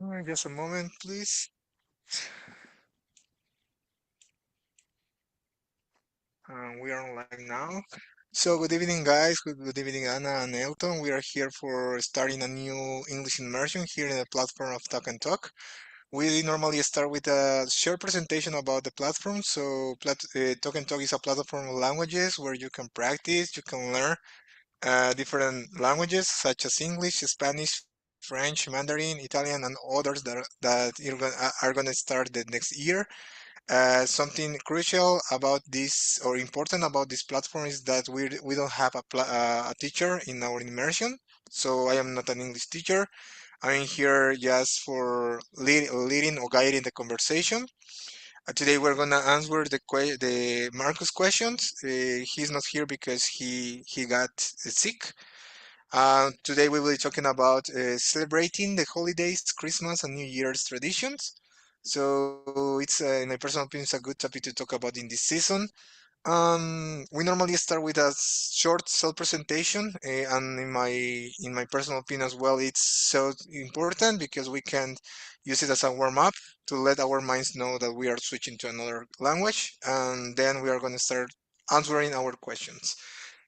Just a moment, please. We are live now. So, good evening, guys. Good evening, Anna and Elton. We are here for starting a new English immersion here in the platform of Talk and Talk. We normally start with a short presentation about the platform. So, Talk and Talk is a platform of languages where you can practice, you can learn different languages such as English, Spanish, French, Mandarin, Italian, and others that are going to start the next year. Something crucial about this or important about this platform is that we don't have a teacher in our immersion. So I am not an English teacher. I'm here just for leading or guiding the conversation. Today we're gonna answer the Marcus questions. He's not here because he got sick. Today we will be talking about celebrating the holidays, Christmas and New Year's traditions. So it's, in my personal opinion, it's a good topic to talk about in this season. We normally start with a short self-presentation, and in my personal opinion as well, it's so important because we can use it as a warm-up to let our minds know that we are switching to another language, and then we are going to start answering our questions.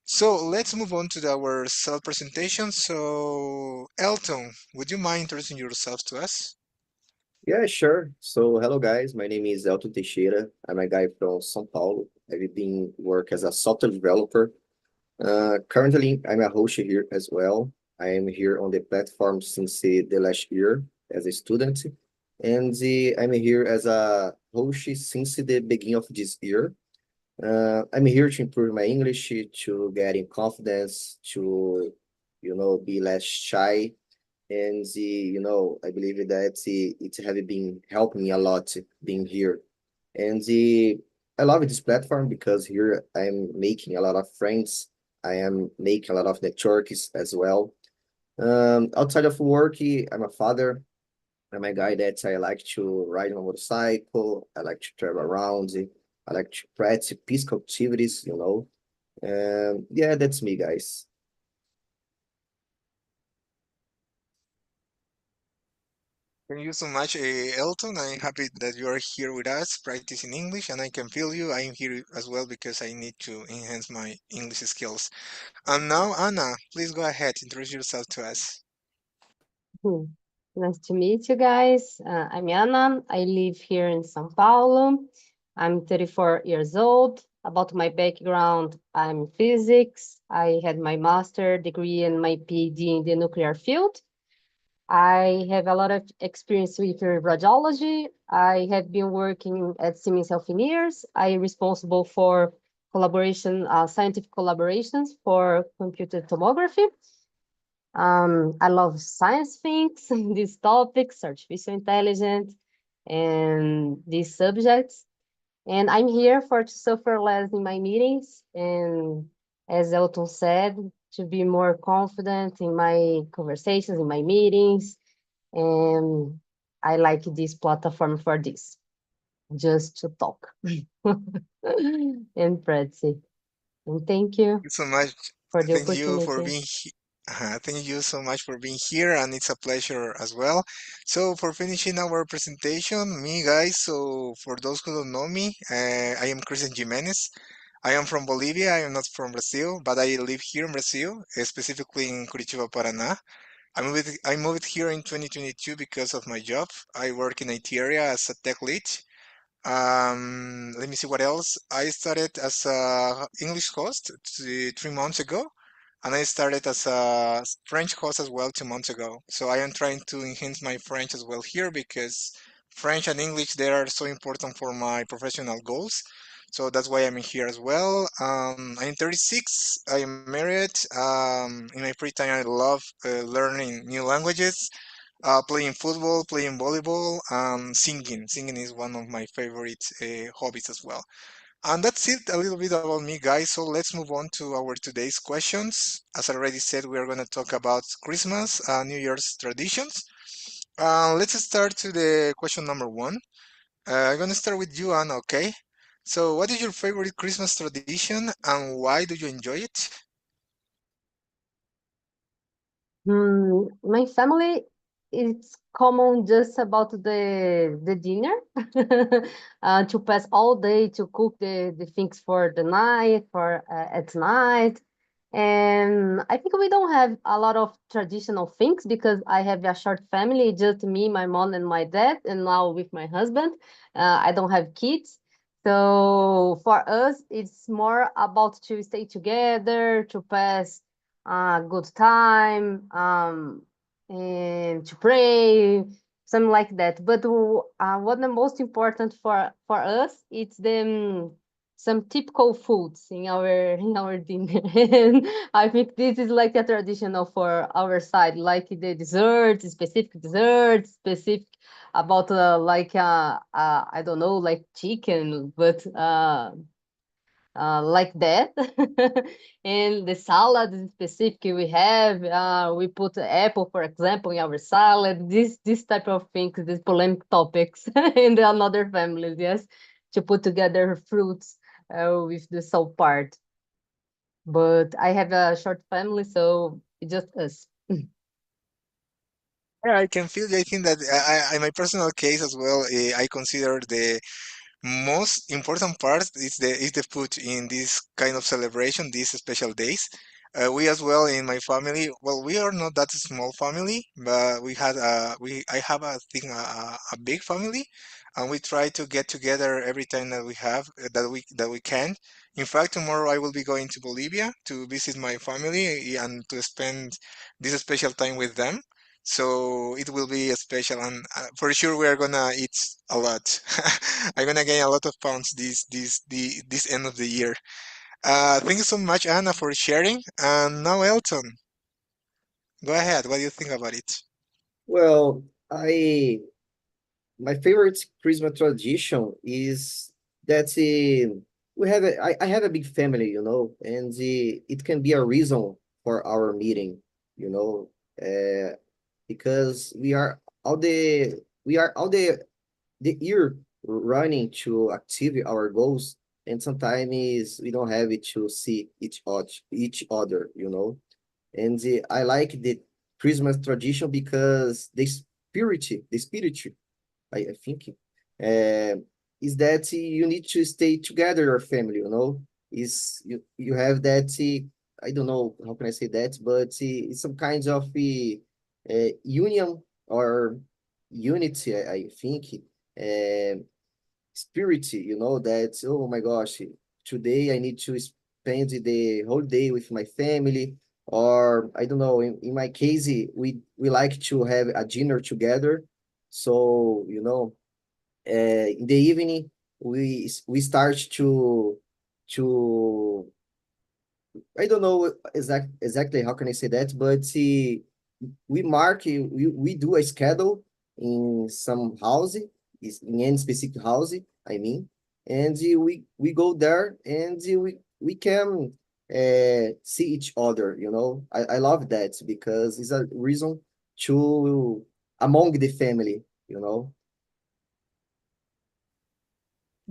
So let's move on to our self-presentation. So, Elton, would you mind introducing yourself to us? Yeah, sure. So, hello guys. My name is Elton Teixeira. I'm a guy from São Paulo. I've been work as a software developer. Currently, I'm a host here as well. I am here on the platform since the last year as a student, and I'm here as a host since the beginning of this year. I'm here to improve my English, to get in confidence, to be less shy, and I believe that it has been helping me a lot being here, and I love this platform because here I'm making a lot of friends. I am making a lot of networks as well. Outside of work, I'm a father. I'm a guy that I like to ride on a motorcycle. I like to travel around. I like to practice physical activities. Yeah, that's me, guys. Thank you so much, Elton. I'm happy that you are here with us practicing English, and I can feel you. I'm here as well because I need to enhance my English skills. And now, Anna, please go ahead, introduce yourself to us. Hmm. Nice to meet you guys. I'm Anna. I live here in São Paulo. I'm 34 years old. About my background, I'm physics. I had my master degree and my PhD in the nuclear field. I have a lot of experience with radiology. I have been working at Siemens Healthineers. I'm responsible for collaboration, scientific collaborations for computed tomography. I love science things, these topics, artificial intelligence, and these subjects. And I'm here for to suffer less in my meetings, and as Elton said, to be more confident in my conversations, in my meetings. And I like this platform for this, just to talk and practice. And thank you Thank you so much. for the Thank you for opportunity. being here. Thank you so much for being here, and it's a pleasure as well. So, for finishing our presentation, me guys. So, for those who don't know me, I am Christian Jimenez. I am from Bolivia. I am not from Brazil, but I live here in Brazil, specifically in Curitiba, Paraná. I moved here in 2022 because of my job. I work in IT area as a tech lead. Let me see what else. I started as a English host 3 months ago, and I started as a French host as well 2 months ago. So I am trying to enhance my French as well here because French and English they are so important for my professional goals. So that's why I'm here as well. I'm 36. I am married. In my free time, I love learning new languages, playing football, playing volleyball, singing. Singing is one of my favorite hobbies as well. And that's it, a little bit about me, guys. So let's move on to our today's questions. As I already said, we are going to talk about Christmas, New Year's traditions. Let's start to the question number one. I'm going to start with you, Anna, okay? So, what is your favorite Christmas tradition and why do you enjoy it? My family it's common just about the dinner, to pass all day to cook the things for the night, for at night. And I think we don't have a lot of traditional things because I have a short family, just me, my mom, and my dad, and now with my husband. I don't have kids. So for us, it's more about to stay together, to pass a good time, and to pray, something like that. But what the most important for us, it's the some typical foods in our dinner. And I think this is like a traditional for our side, like the desserts, specific about I don't know, like chicken, but like that. And the salad is specific we have, we put apple, for example, in our salad. This type of things, these polemic topics in the another families, yes, to put together fruits with the salt part. But I have a short family, so it's just us. Yeah, I can feel. I think that in my personal case as well, I consider the most important part is the food in this kind of celebration, these special days. We as well in my family. Well, we are not that small family, but I have a thing a big family, and we try to get together every time that we have that we can. In fact, tomorrow I will be going to Bolivia to visit my family and to spend this special time with them. So it will be a special, and for sure we are gonna eat a lot. I'm gonna gain a lot of pounds this end of the year. Thank you so much, Anna, for sharing. And now, Elton, go ahead. What do you think about it? Well, I my favorite Christmas tradition is that I have a big family, and it can be a reason for our meeting, you know, because we are all the year running to achieve our goals, and sometimes we don't have it to see each other, And I like the Christmas tradition because the spirit I think, uh, is that you need to stay together, your family, Is you have that, I don't know, how can I say that, but it's some kinds of union or unity, I think, uh, spirit, that, oh my gosh, today I need to spend the whole day with my family, or I don't know, in my case, we like to have a dinner together. So, in the evening, we start to I don't know exactly how can I say that, but we do a schedule in some house, is in any specific house, I mean, and we go there, and we can see each other, I love that because it's a reason to among the family, you know.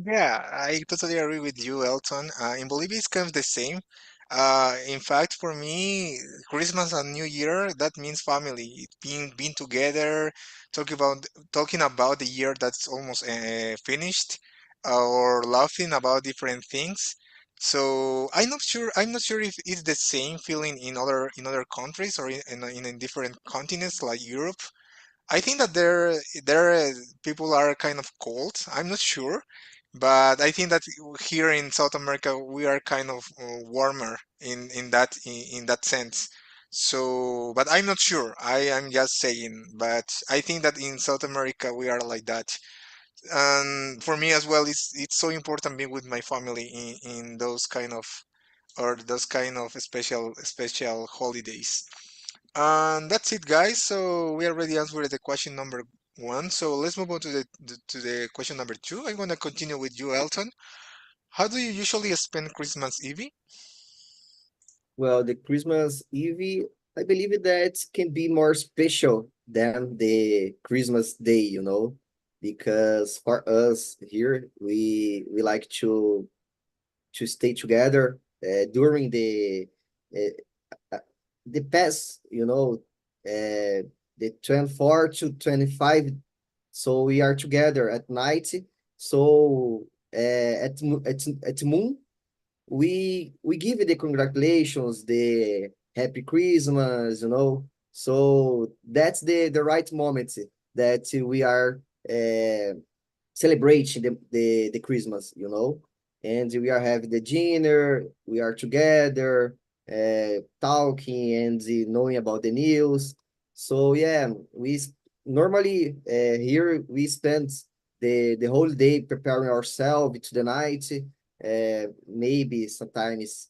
Yeah, I totally agree with you, Elton. In Bolivia, it's kind of the same. In fact, for me, Christmas and New Year, that means family, being together, talking about the year that's almost finished, or laughing about different things. So I'm not sure if it's the same feeling in other countries or in different continents like Europe. I think that people are kind of cold. I'm not sure, but I think that here in South America we are kind of warmer in that sense. So, but I'm not sure. I am just saying, but I think that in South America we are like that. And for me as well, it's so important being with my family in those kind of or those kind of special holidays. And that's it, guys. So we already answered the question number one. So let's move on to the question number two. I'm gonna continue with you, Elton. How do you usually spend Christmas Eve? Well, the Christmas Eve, I believe that can be more special than the Christmas Day, because for us here, we like to stay together during uh, the past, uh, the 24 to 25. So we are together at night. So at moon, we give the congratulations, the happy Christmas, you know. So that's the right moment that we are celebrating the Christmas, you know. And we are having the dinner, we are together, talking and knowing about the news. So yeah, normally here we spend the whole day preparing ourselves to the night, maybe sometimes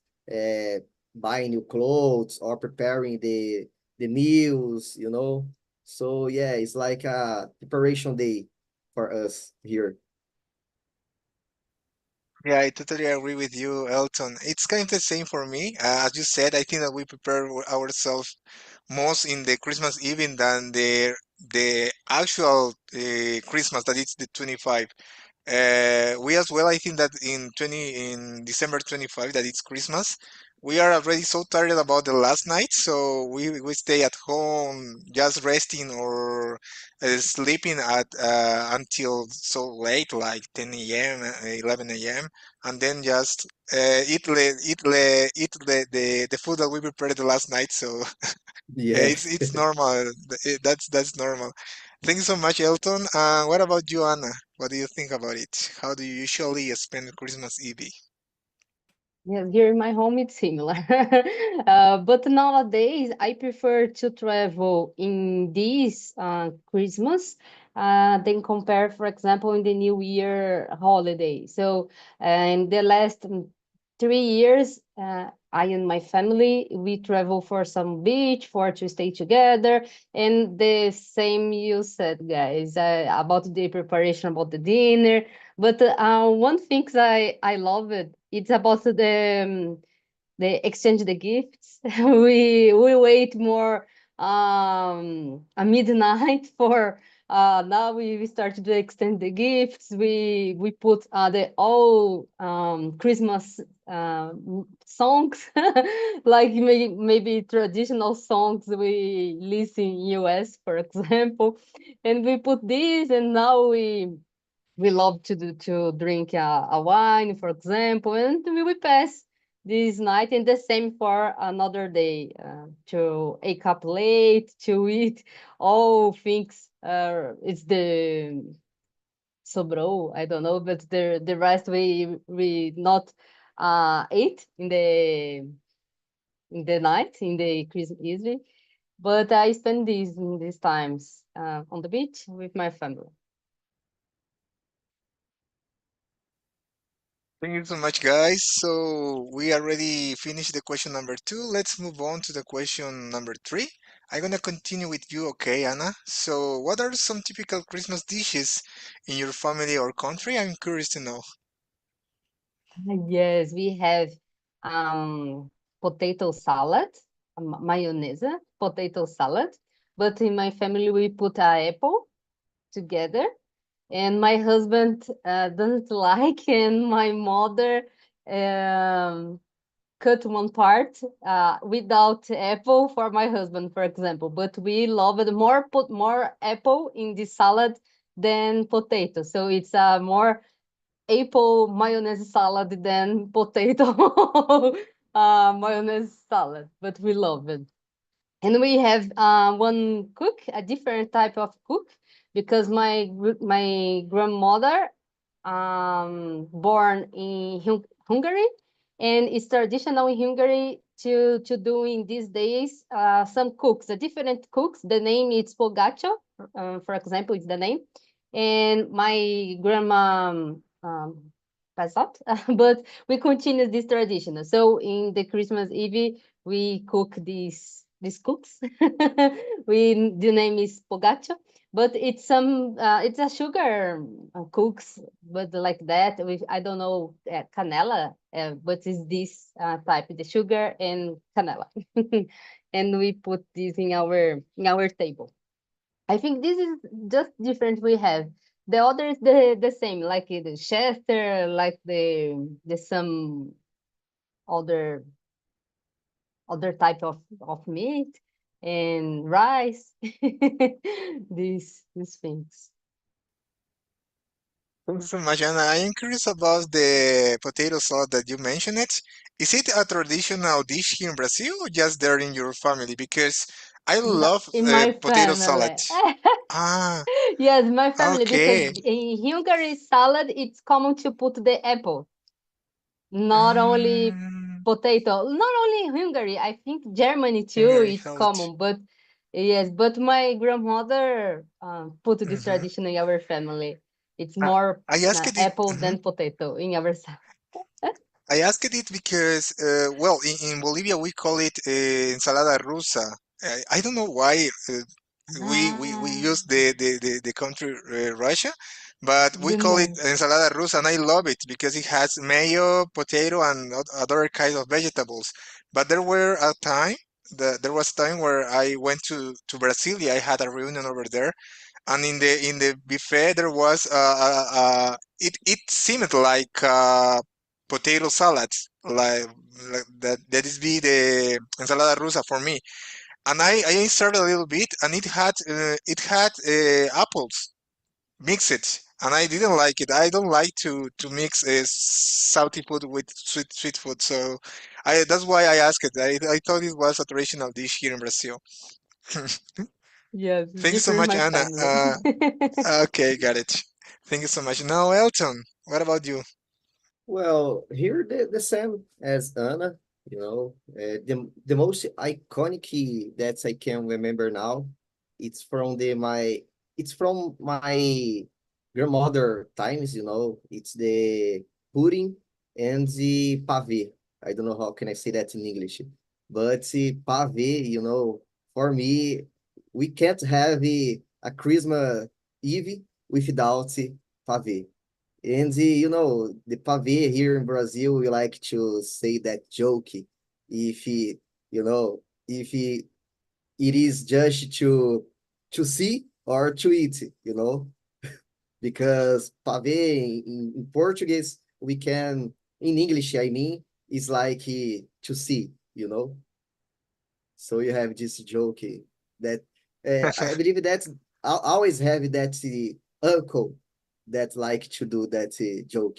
buying new clothes or preparing the meals, you know. So yeah, it's like a preparation day for us here. Yeah, I totally agree with you, Elton. It's kind of the same for me. As you said, I think that we prepare ourselves most in the Christmas Eve than the actual Christmas, that it's the 25. We as well, I think that in December 25, that it's Christmas, we are already so tired about the last night, so we stay at home just resting or sleeping at until so late, like 10 a.m., 11 a.m., and then just eat the food that we prepared the last night. So Yeah. it's normal. That's normal. Thank you so much, Elton. What about you, Anna? What do you think about it? How do you usually spend Christmas Eve? Yes, here in my home it's similar. But nowadays I prefer to travel in this Christmas than compare, for example, in the New Year holiday. So, in the last 3 years, I and my family we travel for some beach for to stay together. And the same you said, guys, about the preparation, about the dinner. But one thing I love it, it's about the exchange the gifts. We wait more a midnight for now we start to extend the gifts. We put the all Christmas songs like maybe traditional songs we listen in US, for example, and we put this, and now we love to drink a wine, for example, and we will pass this night, and the same for another day, to wake up late, to eat all things. It's the sobrou, I don't know, but the rest we not eat in the night, in the Christmas Eve. But I spend these times on the beach with my family. Thank you so much, guys. So we already finished the question number two. Let's move on to the question number three. I'm gonna continue with you, okay, Anna? So, what are some typical Christmas dishes in your family or country? I'm curious to know. Yes, we have potato salad, mayonnaise, potato salad. But in my family, we put apple together. And my husband doesn't like, and my mother um, cut one part without apple for my husband, for example. But we love it more, put more apple in the salad than potato. So it's more apple mayonnaise salad than potato mayonnaise salad, but we love it. And we have one cook, a different type of cook, because my grandmother born in Hungary, and it's traditional in Hungary to do in these days some cooks, the different cooks. The name is pogacho, for example, it's the name. And my grandma passed out, but we continue this tradition. So in the Christmas Eve, we cook these cooks. The name is pogacho, but it's a sugar cooks, but like that with I don't know canela, but it's this type, the sugar and canela, and we put this in our table. I think this is just different we have. The other is the same, like the Chester, like the some other type of meat. and rice. These things. Thanks so much, Anna. I am curious about the potato salad that you mentioned it. Is it a traditional dish here in Brazil or just there in your family? Because I No, love in my potato salad. family. Ah, Yes, my family, because okay. in Hungary salad, it's common to put the apple, not only Mm, potato. Not only in Hungary, I think Germany too, Hungary it's salad. common. But yes, but my grandmother put this Hmm. tradition in our family. It's I, more I asked it. apple Mhm. than potato in our salad. I asked it because, well, in Bolivia we call it ensalada rusa. I don't know why we Ah, use the country Russia, but we the call it name. ensalada rusa, and I love it because it has mayo, potato, and other kinds of vegetables. But there was time where I went to Brasilia. I had a reunion over there, and in the buffet there was it seemed like potato salad, like that is be the ensalada rusa for me. And I started a little bit, and it had apples mixed, and I didn't like it. I don't like to mix salty food with sweet food, so I that's why I asked it. I thought it was a traditional dish here in Brazil. Yes, Thank you so different much, my Anna. family. Okay, got it. Thank you so much. Now, Elton, what about you? Well, here the same as Anna, the most iconic that I can remember now, it's from my grandmother times, it's the pudding and the pavê. I don't know how can I say that in English, but pavê, for me, we can't have a Christmas Eve without pavê. And the pavê here in Brazil, we like to say that joke if it is just to see or to eat, because pavê in Portuguese we can in English I mean is like to see, so you have this joke that I believe that I always have that uncle that like to do that joke.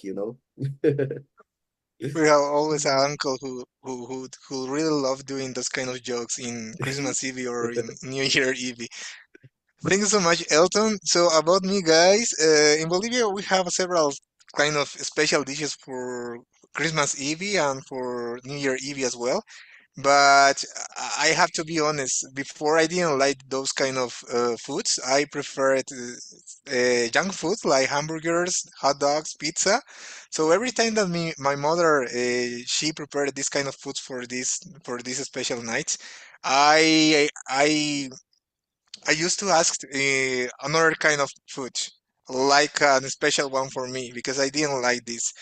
We have always an uncle who really love doing those kind of jokes in Christmas Eve or in New Year Eve. Thank you so much, Elton. So about me, guys, in Bolivia we have several kind of special dishes for Christmas Eve and for New Year Eve as well. But I have to be honest, before I didn't like those kind of foods. I preferred junk food like hamburgers, hot dogs, pizza. So every time that my mother she prepared this kind of foods for these special nights, I used to ask another kind of food, like a special one for me, because I didn't like this.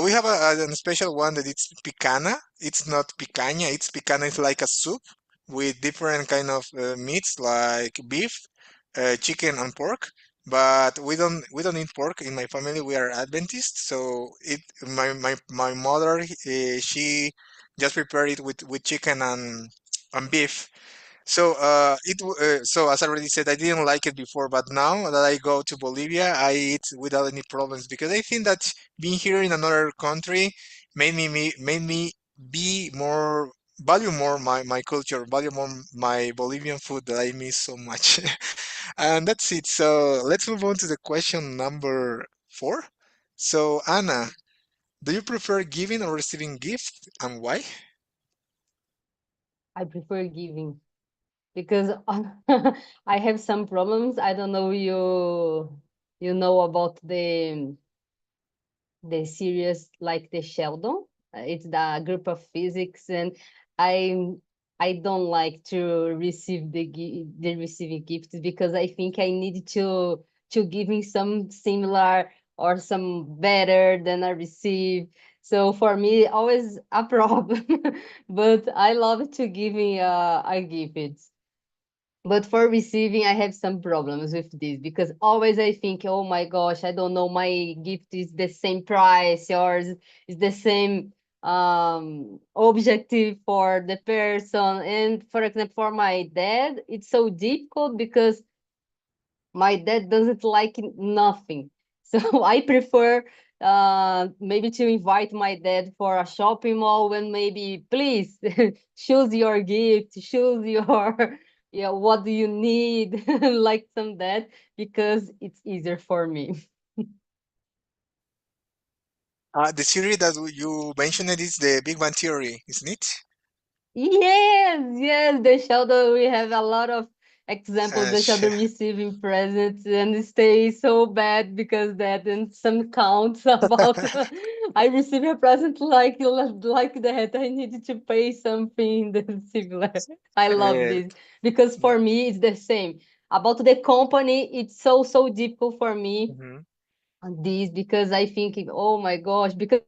We have a special one that it's picana. It's not picaña. It's picana. It's like a soup with different kind of meats like beef, chicken, and pork. But we don't eat pork in my family. We are Adventist, so my mother she just prepared it with chicken and beef. So as I already said, I didn't like it before, but now that I go to Bolivia, I eat without any problems because I think that being here in another country made me be more value more my culture, value more my Bolivian food that I miss so much. And that's it. So let's move on to the question number 4. So Anna, do you prefer giving or receiving gift and why? I prefer giving because I have some problems. I don't know you know about the series like the Sheldon. It's the group of physics, and I I don't like to receive the receiving gifts because I think I need to give me some similar or some better than I receive. So for me, always a problem. But I love to giving a gift. But for receiving, I have some problems with this because always I think, oh my gosh, I don't know, my gift is the same price, yours is the same. objective for the person. And for example, for my dad, it's so difficult because my dad doesn't like nothing. So I prefer maybe to invite my dad for a shopping mall and maybe please choose your gift, choose your yeah, what do you need, like some that, because it's easier for me. The series that you mentioned is the Big Bang Theory, isn't it? Yes, yes, the Sheldon, we have a lot of examples. The Sure. Sheldon receiving presents and stay so bad because that, and some counts about I received a present like that. I needed to pay something that's similar. I love Uh, this because for me it's the same. About the company, it's so difficult for me mhm. on this because I think, oh my gosh, because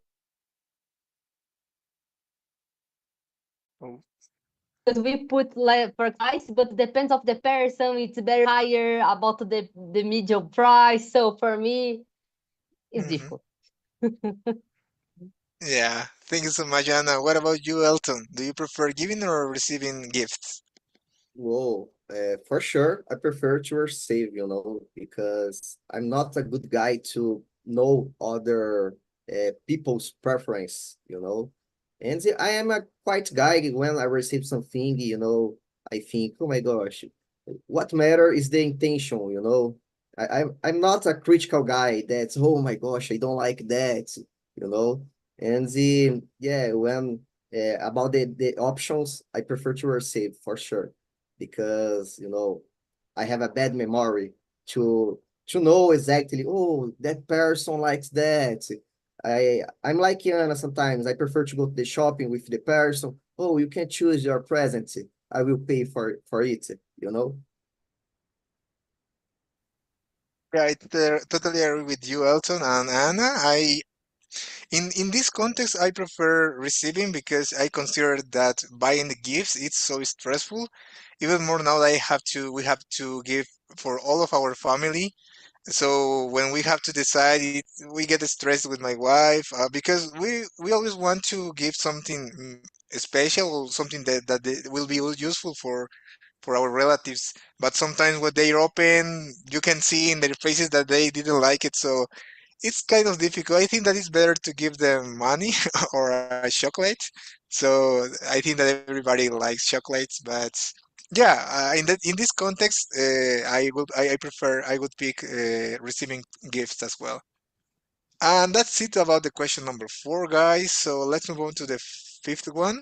Oh, we put like for price, but depends of the person. It's very higher about the medium price. So for me, it's mhm. difficult. Yeah. Thank you so much, Anna. What about you, Elton? Do you prefer giving or receiving gifts? Whoa, for sure, I prefer to receive, because I'm not a good guy to know other people's preference, And I am a quiet guy when I receive something, I think, oh my gosh, what matter is the intention, I'm not a critical guy that's, oh my gosh, I don't like that, you know. And yeah, when about the options, I prefer to receive for sure because I have a bad memory to know exactly. Oh, that person likes that. I'm like Anna sometimes. I prefer to go to the shopping with the person. Oh, you can choose your present. I will pay for it. You know. Yeah, I totally agree with you, Elton and Anna. In this context, I prefer receiving because I consider that buying the gifts it's so stressful. Even more now that we have to give for all of our family. So when we have to decide, we get stressed with my wife because we always want to give something special or something that will be useful for our relatives. But sometimes when they open, you can see in their faces that they didn't like it. So it's kind of difficult. I think that it's better to give them money or a chocolate. So I think that everybody likes chocolates, but yeah, in this context, I would pick receiving gifts as well. And that's it about the question number four, guys. So let's move on to the fifth one.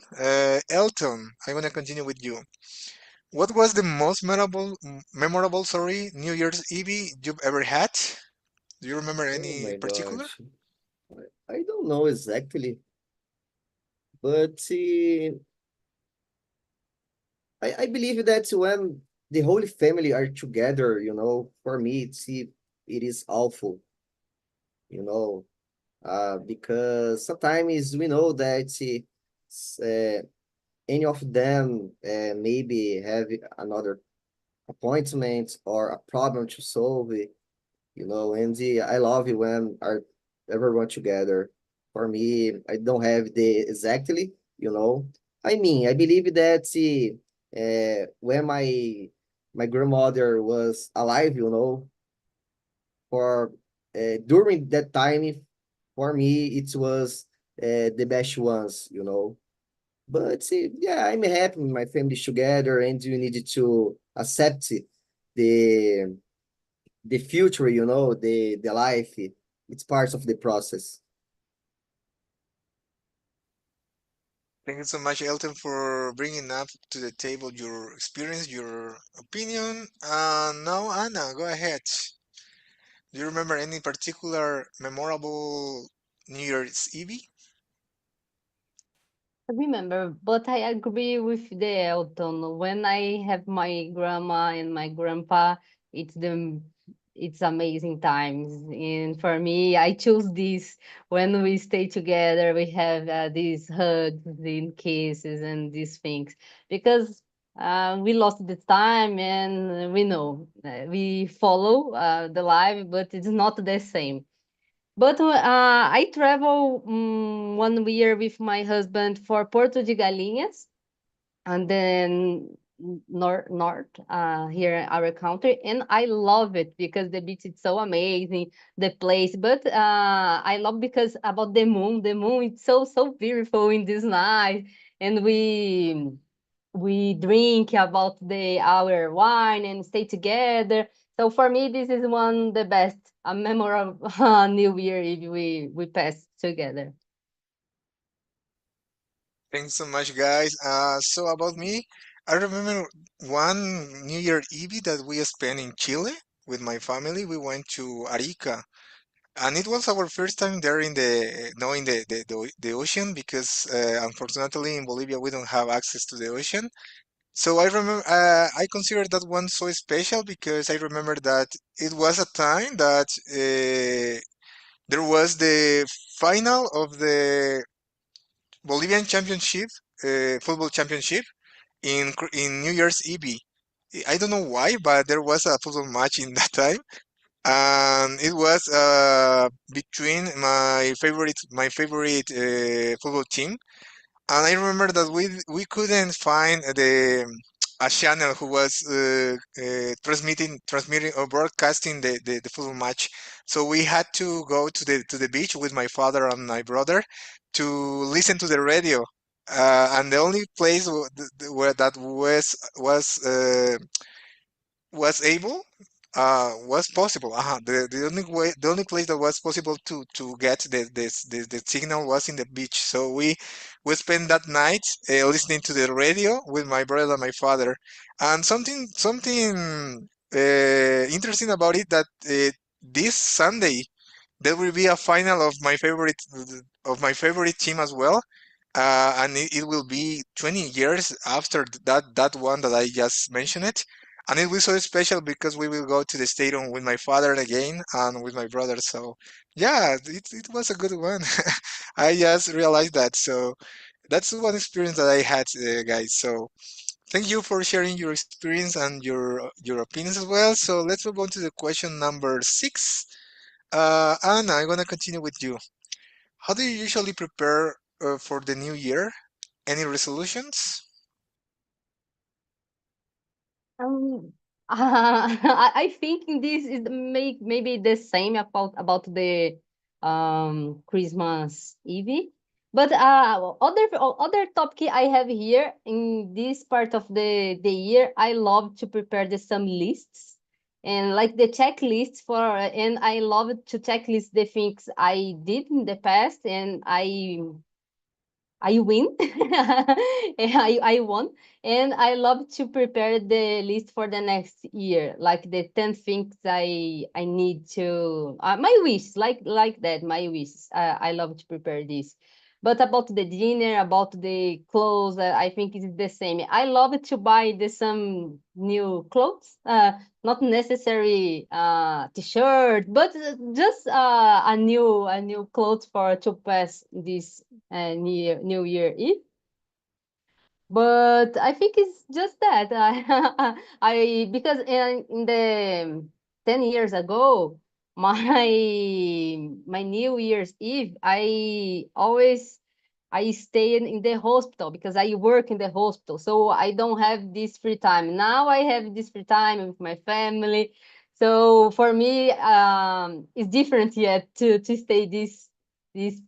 Elton, I'm gonna continue with you. What was the most memorable, sorry, New Year's Eve you've ever had? Do you remember Oh any my particular? gosh. I don't know exactly, but I believe that when the whole family are together, for me it is awful, you know, because sometimes we know that any of them maybe have another appointment or a problem to solve, and I love it when are everyone together. For me, I don't have the exactly, I mean, I believe that when my grandmother was alive, for during that time, for me, it was the best ones, But yeah, I'm happy with my family together, and you need to accept the the future, the life. It's part of the process. Thank you so much, Elton, for bringing up to the table your experience, your opinion. Now, Anna, go ahead. Do you remember any particular memorable New Year's Eve? I remember, but I agree with the Elton. When I have my grandma and my grandpa, it's the it's amazing times. And for me, I choose this when we stay together. We have these hugs and kisses and these things because we lost the time and we know we follow the life, but it's not the same. But I travel 1 year with my husband for Porto de Galinhas, and then north here in our country, and I love it because the beach is so amazing, the place. But I love because about the moon it's so beautiful in this night, and we drink about the our wine and stay together. So for me this is one the best a memorable New Year if we pass together. Thanks so much, guys. So about me, I remember one New Year Eve that we spent in Chile with my family. We went to Arica, and it was our first time there in the knowing the ocean because unfortunately in Bolivia we don't have access to the ocean. So I remember I consider that one so special because I remember that it was a time that there was the final of the Bolivian Championship, football championship in New Year's Eve. I don't know why, but there was a football match in that time, and it was between my favorite football team. And I remember that we couldn't find the a channel who was transmitting or broadcasting the full match. So we had to go to the beach with my father and my brother to listen to the radio. And the only place where that was able was possible the only place that was possible to get the signal was in the beach. So we spent that night listening to the radio with my brother and my father. And something interesting about it that this Sunday there will be a final of my favorite team as well. And it will be 20 years after that one that I just mentioned it. And it was so special because we will go to the stadium with my father again and with my brother. So yeah, it was a good one. I just realized that. So that's one experience that I had, guys. So thank you for sharing your experience and your opinions as well. So let's move on to the question number 6. Anna, I'm gonna continue with you. How do you usually prepare for the new year? Any resolutions? Um, I think this is maybe the same about the Christmas Eve. But other topic I have here in this part of the year, I love to prepare some lists and like the checklists and I love to checklist the things I did in the past and I win. I won. And I love to prepare the list for the next year, like the 10 things I need to my wish, like that, my wish. I love to prepare this. But about the dinner, about the clothes, I think it's the same. I love to buy some new clothes. Not necessary t-shirt, but just a new clothes for to pass this New Year Eve. But I think it's just that I because in the 10 years ago, my New Year's Eve, I stayed in the hospital because I work in the hospital, so I don't have this free time. Now I have this free time with my family, so for me, it's different yet to stay this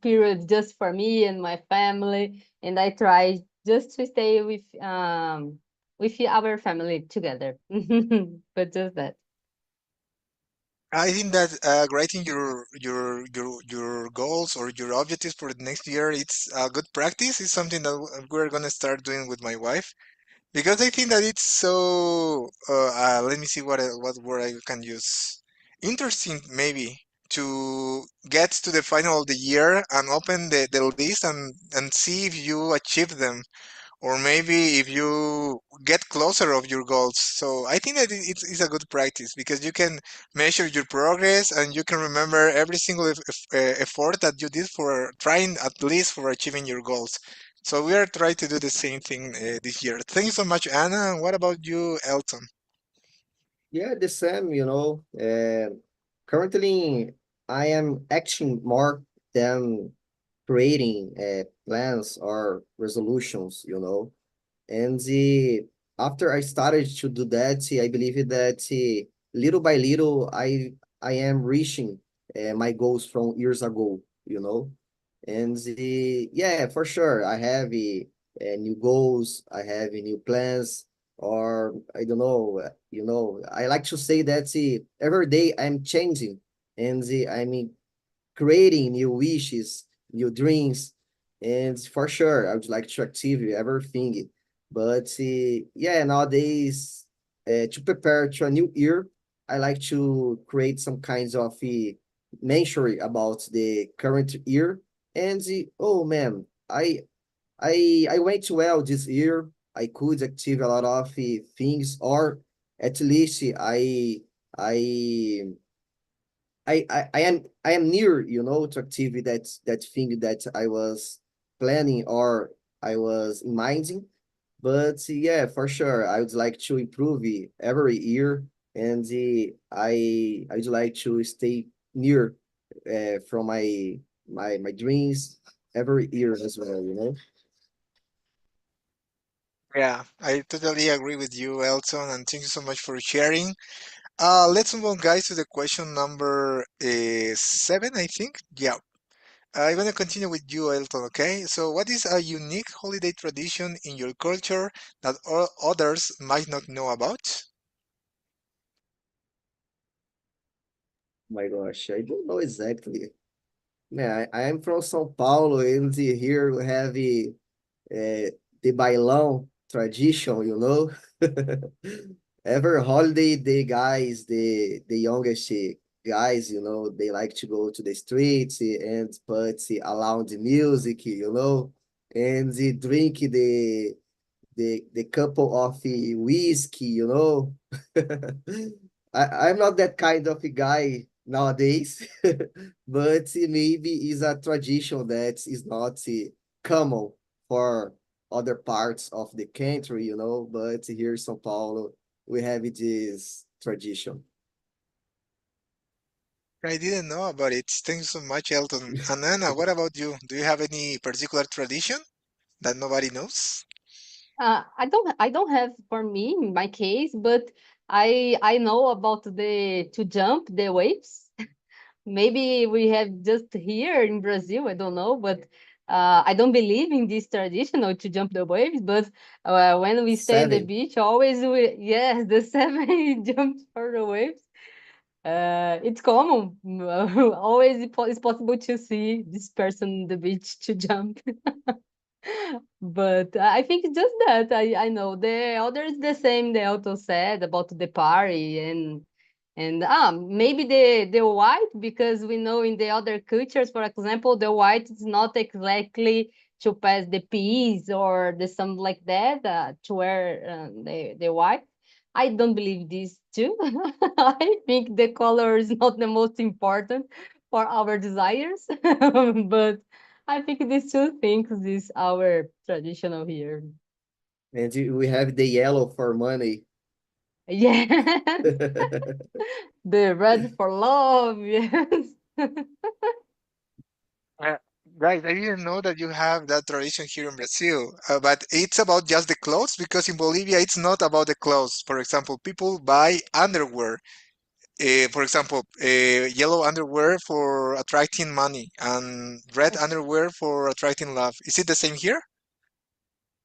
period just for me and my family, and I try just to stay with our family together. But just that. I think that writing your goals or your objectives for the next year, it's a good practice. It's something that we're gonna start doing with my wife because I think that it's so. Let me see what word I can use. Interesting, maybe, to get to the final of the year and open the list and see if you achieve them, or maybe if you get closer of your goals. So I think that it's a good practice because you can measure your progress and you can remember every single effort that you did for trying at least for achieving your goals. So we are trying to do the same thing this year. Thank you so much, Anna. And what about you, Elton? Yeah, the same, currently. I am acting more than creating plans or resolutions, you know. And after I started to do that, I believe that little by little, I am reaching my goals from years ago, you know. And yeah, for sure, I have new goals, I have new plans, or I don't know, you know, I like to say that every day I'm changing and I'm creating new wishes, new dreams, and for sure, I would like to achieve everything. But yeah, nowadays, to prepare to a new year, I like to create some kinds of mention about the current year. And oh man, I went well this year. I could achieve a lot of things, or at least I I am near, you know, to achieve that thing that I was planning or I was minding. But yeah, for sure, I would like to improve it every year, and I would like to stay near from my dreams every year as well, you know. Yeah, I totally agree with you, Elton, and thank you so much for sharing. Let's move on, guys, to the question number seven, I think. Yeah. I'm gonna continue with you, Elton, okay? So, what is a unique holiday tradition in your culture that others might not know about? My gosh, I don't know exactly. Yeah, I am from São Paulo, and here we have the bailão tradition, you know. Every holiday, the guys, the youngest guys, you know, they like to go to the streets and put around the music, you know, and they drink the couple of whiskey, you know. I'm not that kind of a guy nowadays, but maybe is a tradition that is not common for other parts of the country, you know. But here in São Paulo, we have this tradition. I didn't know about it. Thank you so much, Elton. And Anna, what about you? Do you have any particular tradition that nobody knows? I don't have for me in my case, but I know about the to jump the waves. Maybe we have just here in Brazil, I don't know, but I don't believe in this traditional to jump the waves. But when we stay in the Seven. beach, always we yes, the seven jumps for the waves. It's common. Always it's possible to see this person on the beach to jump. But I think it's just that I know the others the same. The auto said about the party and maybe the white because we know in the other cultures, for example, the white is not exactly to pass the peas or the something like that to wear the white. I don't believe this too. I think the color is not the most important for our desires, but I think these two things is our traditional here. And we have the yellow for money. Yes, the red for love. Yes. Uh, Guys, I didn't know that you have that tradition here in Brazil, but it's about just the clothes because in Bolivia it's not about the clothes. For example, people buy underwear. For example, yellow underwear for attracting money and red underwear for attracting love. Is it the same here?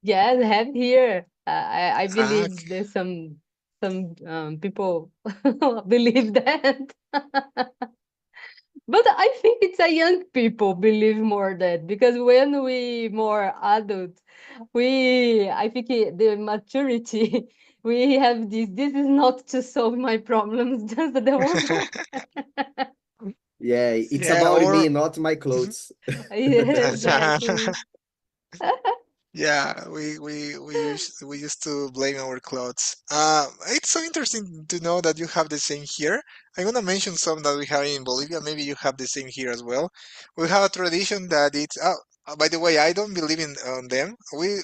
Yes, have here. I Ah, believe there's some people believe that. But I think it's a young people believe more that because when we more adult, we I think the maturity we have this is not to solve my problems, just the one. Yeah, it's yeah, about me, or not my clothes. Yeah, exactly. yeah, we used to blame our clothes. It's so interesting to know that you have the same here. I'm gonna mention some that we have in Bolivia. Maybe you have the same here as well. We have a tradition that it's. Oh, by the way, I don't believe in on them. We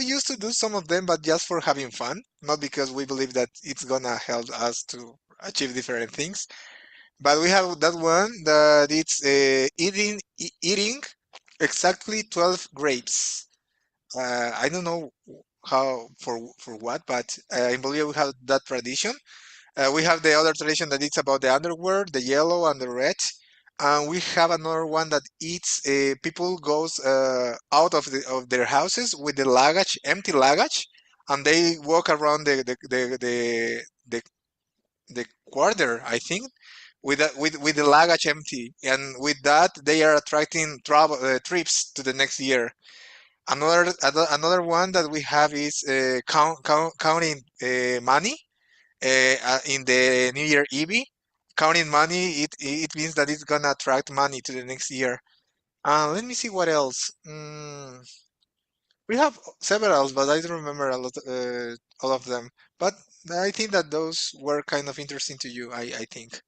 used to do some of them, but just for having fun, not because we believe that it's gonna help us to achieve different things. But we have that one that it's eating exactly 12 grapes. I don't know how for what, but I believe we have that tradition. We have the other tradition that it's about the underwear, the yellow and the red. And we have another one that eats people goes out of their houses with the luggage, empty luggage, and they walk around the quarter, I think, with the luggage empty, and with that they are attracting travel trips to the next year. Another one that we have is counting money in the New Year Eve. Counting money, it means that it's gonna attract money to the next year. Let me see what else. We have several, but I don't remember all of them. But I think that those were kind of interesting to you. I think.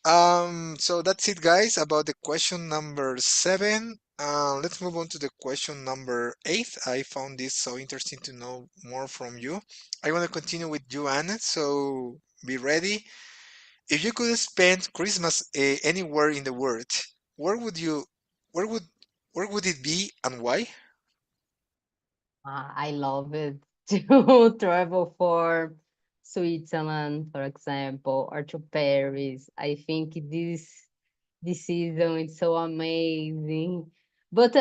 So that's it, guys, about the question number 7. Let's move on to the question number 8. I found this so interesting to know more from you. I want to continue with you, Anna. So be ready. If you could spend Christmas anywhere in the world, where would you, where would, where would it be and why? I love it to travel for Switzerland, for example, or to Paris. I think this season is so amazing. But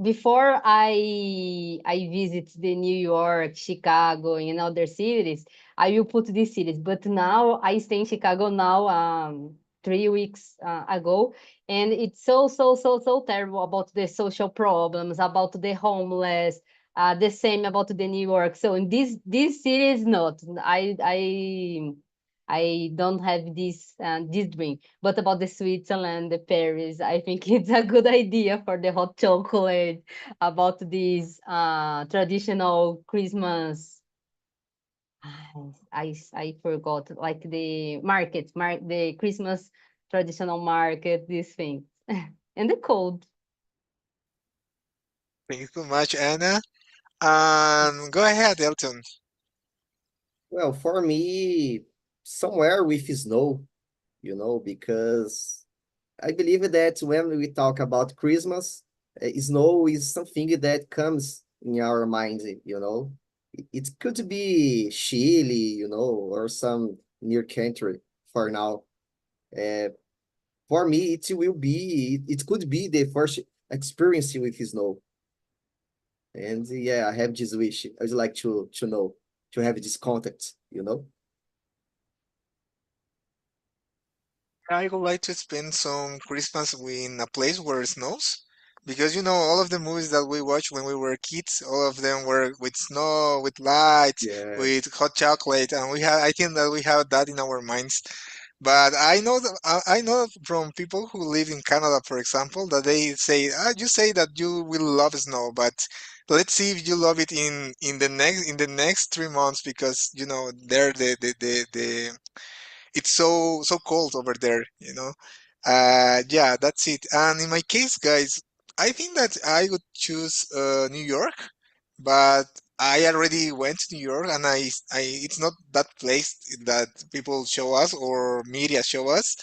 before I visit the New York, Chicago, and other cities, I will put these cities. But now I stay in Chicago now, 3 weeks ago, and it's so terrible about the social problems, about the homeless. The same about the New York. So in this city is not. I don't have this dream. But about the Switzerland, the Paris, I think it's a good idea for the hot chocolate, about these traditional Christmas. I forgot, like the market, the Christmas traditional market, these things, and the cold. Thank you so much, Anna. Go ahead, Elton. Well, for me, somewhere with snow, because I believe that when we talk about Christmas, snow is something that comes in our minds, It could be Chile, or some near country for now. Uh, for me, it could be the first experience with snow. And yeah, I have this wish. I would like to know, to have this contact. I would like to spend some Christmas in a place where it snows. Because all of the movies that we watched when we were kids, all of them were with snow, with lights, with Yes. hot chocolate, and I think that we have that in our minds. But I know from people who live in Canada, for example, that they say, you say that you will love snow, but let's see if you love it in the next 3 months, because there the it's so cold over there, yeah, that's it. And in my case, guys, I think that I would choose New York, but I already went to New York, and it's not that place that people show us or media show us.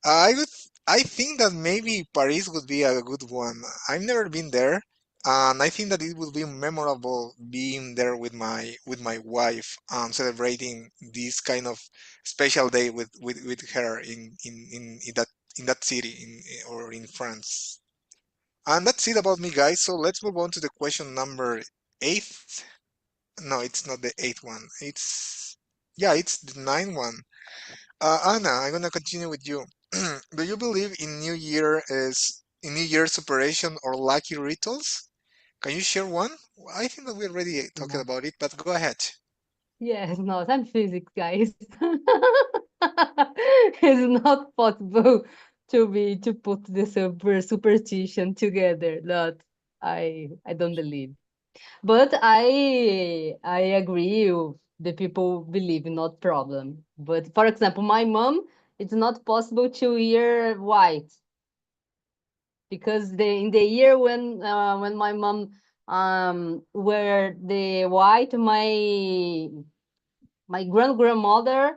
I would, I think that maybe Paris would be a good one. I've never been there, and I think that it would be memorable being there with my wife, celebrating this kind of special day with her in that city or in France. And that's it about me, guys. So let's move on to the question number 8. No, it's not the 8th one. Yeah, it's the 9th one. Anna, I'm gonna continue with you. Do you believe in New Year's operation or lucky rituals? Can you share one? I think that we already talked No. about it, but go ahead. Yes, no, I'm physics, guys. It's not possible to put the superstition together. That I don't believe. But I agree with the people believe, not problem. But for example, my mom, it's not possible to wear white, because in the year when my mom wear the white, my grandmother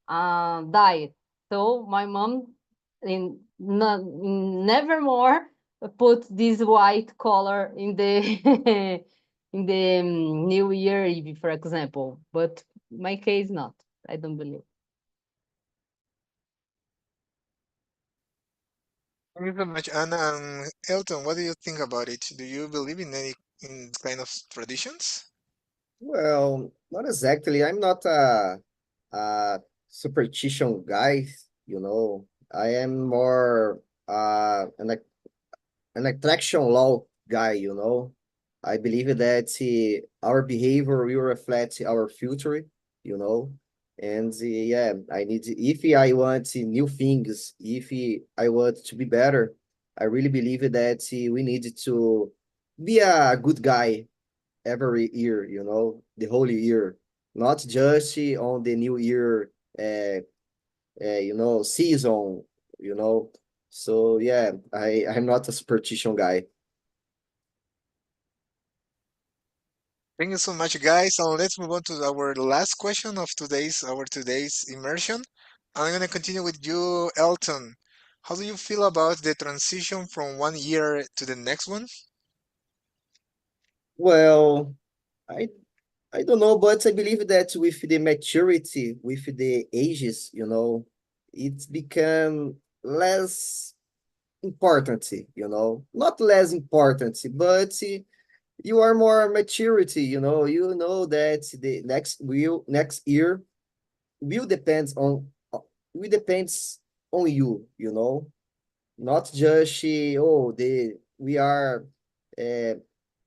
diet. So my mom never more put this white color in the in the New Year Eve, for example. But my case not. I don't believe. Thank you so much, Anna. And Elton, what do you think about it? Do you believe in any in kind of traditions? Well, not exactly. I'm not a superstition guy, you know. I am more an attraction law guy, you know. I believe that our behavior will reflect our future, you know. And yeah, I need if I want new things, if I want to be better, I really believe that we need to be a good guy every year, you know, the whole year, not just on the new year, you know, season, you know. So yeah, I'm not a superstition guy. Thank you so much, guys. And let's move on to our last question of today's immersion. I'm gonna continue with you, Elton. How do you feel about the transition from one year to the next one? Well, I I don't know, but I believe that with the maturity, with the ages, you know, it's become less important, you know, not less important, but you are more maturity, you know that the next year will depends on will depends on you, you know, not just oh the we uh,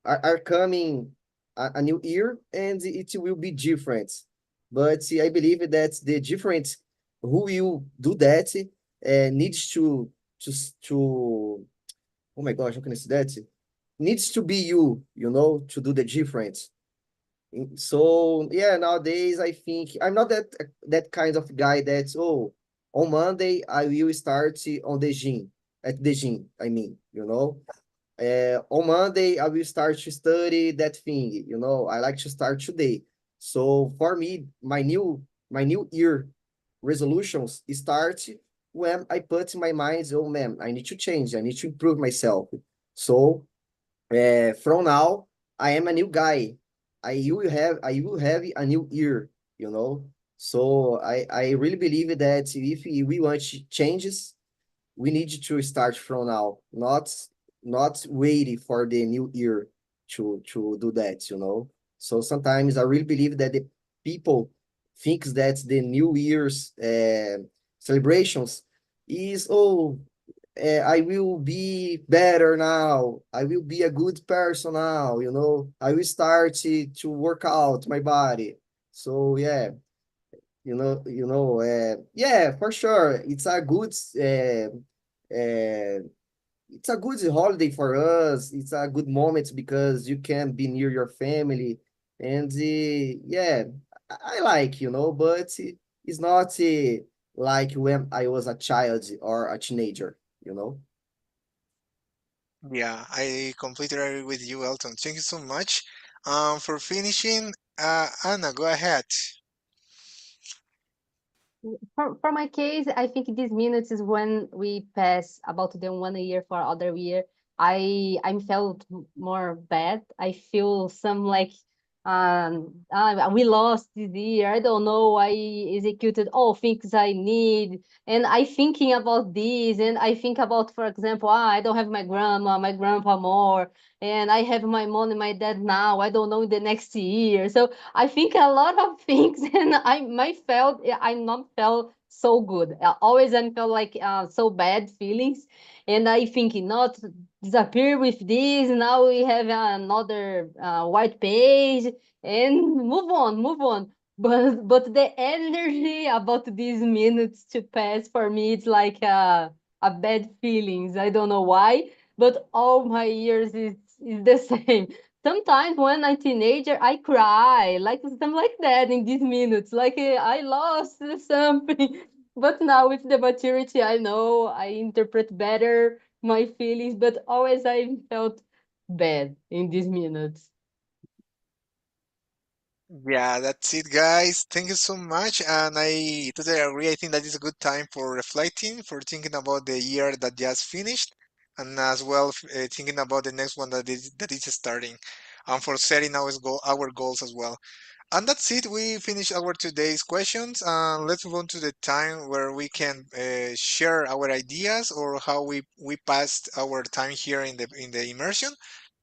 are coming a new year and it will be different. But I believe that the different who will do that needs to to oh my gosh, how can I say that? Needs to be you, you know, to do the difference. So yeah, nowadays I think I'm not that kind of guy that's on Monday I will start on the gym at the gym. I mean, you know, on Monday I will start to study that thing. You know, I like to start today. So for me, my new year resolutions start when I put in my mind, oh man, I need to change. I need to improve myself. So from now, I am a new guy. I will have a new year, you know. So I really believe that if we want changes, we need to start from now, not waiting for the new year to do that, you know. So sometimes I really believe that the people thinks that the New Year's celebrations is I will be better now. I will be a good person now, you know. I will start to work out my body. So yeah, yeah, for sure. Uh, it's a good holiday for us. It's a good moment because you can be near your family, and yeah, I like, but it's not like when I was a child or a teenager, you know. Yeah, I completely agree with you, Elton. Thank you so much. For finishing, Anna, go ahead. For my case, I think these minutes is when we pass about the 1 year for other year. I felt more bad. I feel some like we lost this year. I don't know. I executed all things I need, and I thinking about this, and I think about, for example, I don't have my grandma, my grandpa more, and I have my mom and my dad now. I don't know in the next year. So I think a lot of things, and I not felt so good. Always I felt like so bad feelings, and I think not disappear with this. Now we have another white page and move on, move on. But the energy about these minutes to pass for me, it's like a bad feelings. I don't know why, but all my years is the same. Sometimes when I'm teenager, I cry like something like that in these minutes, like I lost something. But now with the maturity, I know I interpret better my feelings. But always I felt bad in these minutes. Yeah, that's it, guys. Thank you so much. And I totally agree. I think that is a good time for reflecting, for thinking about the year that just finished, and as well thinking about the next one that is starting, and for setting our goals as well. And that's it. We finished our today's questions. Let's move on to the time where we can share our ideas or how we passed our time here in the immersion.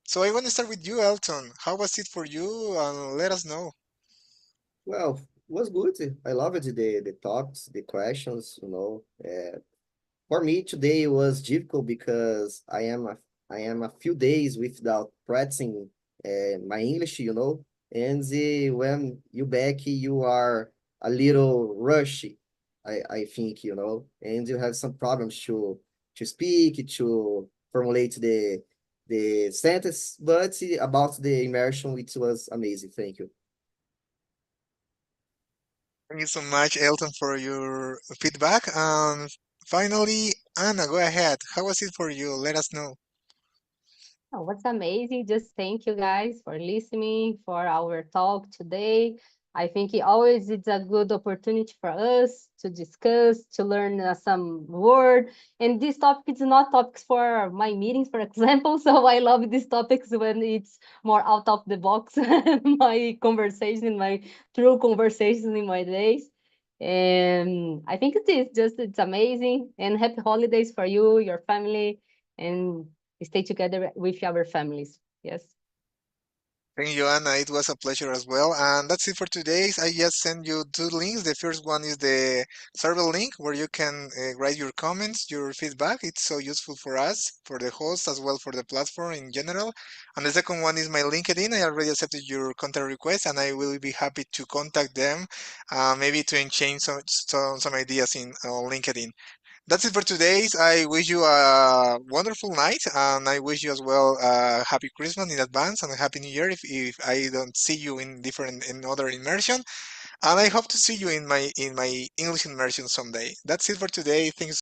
So I want to start with you, Elton. How was it for you? Let us know. Well, was good. I loved the talks, the questions, For me today was difficult because I am a few days without practicing my English, and when you back, you are a little rushy, I think, and you have some problems to speak, to formulate the sentence, but about the immersion, it was amazing. Thank you. Thank you so much, Elton, for your feedback. And finally, Anna, go ahead. How was it for you? Let us know. Oh, what's amazing. Just thank you guys for listening for our talk today. I think it always it's a good opportunity for us to discuss, to learn some word. And this topic is not topics for my meetings, for example. So I love these topics when it's more out of the box, my conversation, my true conversations in my days. And I think it is just it's amazing. And happy holidays for you, your family, and stay together with our families. Yes. Thank you, Anna. It was a pleasure as well. And that's it for today. I just sent you two links. The first one is the survey link where you can write your comments, your feedback. It's so useful for us, for the host, as well for the platform in general. And the second one is my LinkedIn. I already accepted your contact request, and I will be happy to contact them, maybe to exchange some ideas in on LinkedIn. That's it for today. I wish you a wonderful night, and I wish you as well a happy Christmas in advance and a happy New Year if I don't see you in other immersion. And I hope to see you in my English immersion someday. That's it for today. Thanks